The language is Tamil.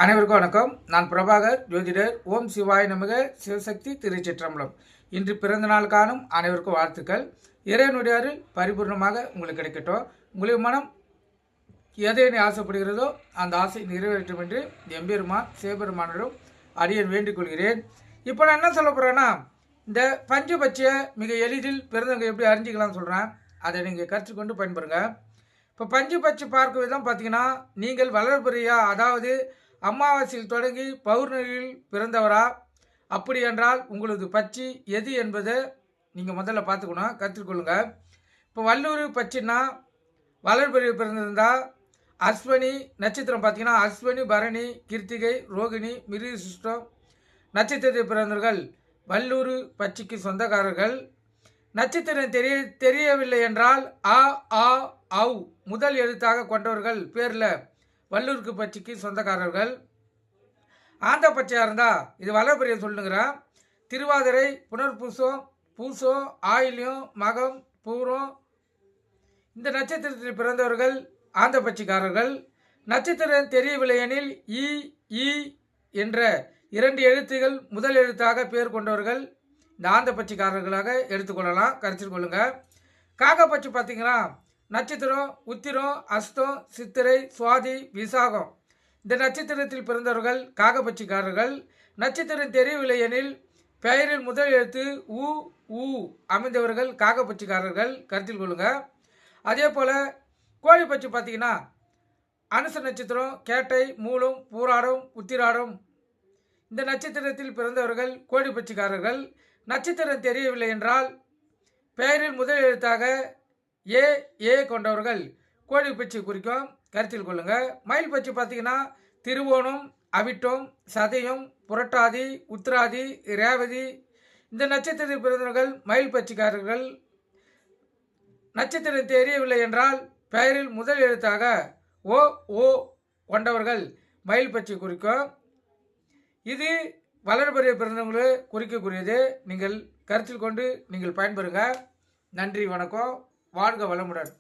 அனைவருக்கும் வணக்கம். நான் பிரபாகர், ஜோதிடர். ஓம் சிவாய நமக. சிவசக்தி திருச்சிற்றம்பலம். இன்று பிறந்த நாள் காணும் அனைவருக்கும் வாழ்த்துக்கள். இறைவனுடைய அருள் பரிபூர்ணமாக உங்களுக்கு கிடைக்கட்டும். உங்களுடைய மனம் எதை ஆசைப்படுகிறதோ அந்த ஆசை நிறைவேற்றும் என்று எம்பெருமான் சிவபெருமானிடம் அடியேன் வேண்டிக் கொள்கிறேன். இப்போ நான் என்ன சொல்ல போகிறேன்னா, இந்த பஞ்சபட்சியை மிக எளிதில் பிறந்தவங்க எப்படி அறிஞ்சிக்கலாம்னு சொல்கிறேன். அதை நீங்கள் கற்றுக்கொண்டு பயன்பெறுங்க. இப்போ பஞ்சபட்சி பார்க்கும் விதம் பார்த்தீங்கன்னா, நீங்கள் வளர்பிறையா, அதாவது அமாவாசையில் தொடங்கி பௌர்ணமியில் பிறந்தவரா? அப்படி என்றால் உங்களது பட்சி எது என்பதை நீங்கள் முதல்ல பார்த்துக்கணும், கற்றுக்கொள்ளுங்க. இப்போ வல்லூர் பட்சின்னா வளர்பிறை பிறந்திருந்தா அஸ்வினி நட்சத்திரம் பார்த்தீங்கன்னா அஸ்வினி, பரணி, கிருத்திகை, ரோகிணி, மிருகசிஷ்டம் நட்சத்திரத்தில் பிறந்தவர்கள் வல்லூர் பட்சிக்கு சொந்தக்காரர்கள். நட்சத்திரம் தெரியவில்லை என்றால் அ ஆ அவ் முதல் எழுத்தாக கொண்டவர்கள் பேரில் வல்லூருக்கு பட்சிக்கு சொந்தக்காரர்கள். ஆந்த பட்சியாக இருந்தால் இது வளர்பிறையை சொல்லுங்கிறேன். திருவாதிரை, புனர்பூசம், பூசம், ஆயில்யம், மகம், பூரம் இந்த நட்சத்திரத்தில் பிறந்தவர்கள் ஆந்த பட்சிக்காரர்கள். நட்சத்திரம் தெரியவில்லை எனில் இ ஈ என்ற 2 எழுத்துகள் முதல் எழுத்தாக பேர் கொண்டவர்கள் இந்த ஆந்த பட்சிக்காரர்களாக எடுத்துக்கொள்ளலாம், கருத்தில் கொள்ளுங்க. காகப்பட்சி பார்த்தீங்கன்னா நட்சத்திரம் உத்திரம், அஸ்தம், சித்திரை, சுவாதி, விசாகம் இந்த நட்சத்திரத்தில் பிறந்தவர்கள் காகப்பட்சிக்காரர்கள். நட்சத்திரம் தெரியவில்லை எனில் பெயரில் முதல் எழுத்து உ ஊ அமைந்தவர்கள் காகப்பட்சிக்காரர்கள், கருத்தில் கொள்ளுங்க. அதே போல் கோழிப்பட்சி பார்த்தீங்கன்னா அனுச நட்சத்திரம், கேட்டை, மூலம், பூராடம், உத்திராடம் இந்த நட்சத்திரத்தில் பிறந்தவர்கள் கோழிப்பட்சிக்காரர்கள். நட்சத்திரம் தெரியவில்லை என்றால் பெயரில் முதல் எழுத்தாக ஏ ஏ கொண்டவர்கள் கோழிப்பட்சி குறிக்கும், கருத்தில் கொள்ளுங்க. மயில் பட்சி பார்த்தீங்கன்னா திருவோணம், அவிட்டம், சதயம், புரட்டாதி, உத்திராதி, ரேவதி இந்த நட்சத்திரத்தில் பிறந்தவர்கள் மயில் பட்சிக்காரர்கள். நட்சத்திரம் தெரியவில்லை என்றால் பெயரில் முதல் எழுத்தாக ஓ ஓ கொண்டவர்கள் மயில் பட்சி குறிக்கும். இது வளர்பிறை பிறந்தவங்களை குறிக்கக்கூடியது. நீங்கள் கருத்தில் கொண்டு நீங்கள் பயன்பெறுங்க. நன்றி, வணக்கம். வாழ்க வளமுடன்.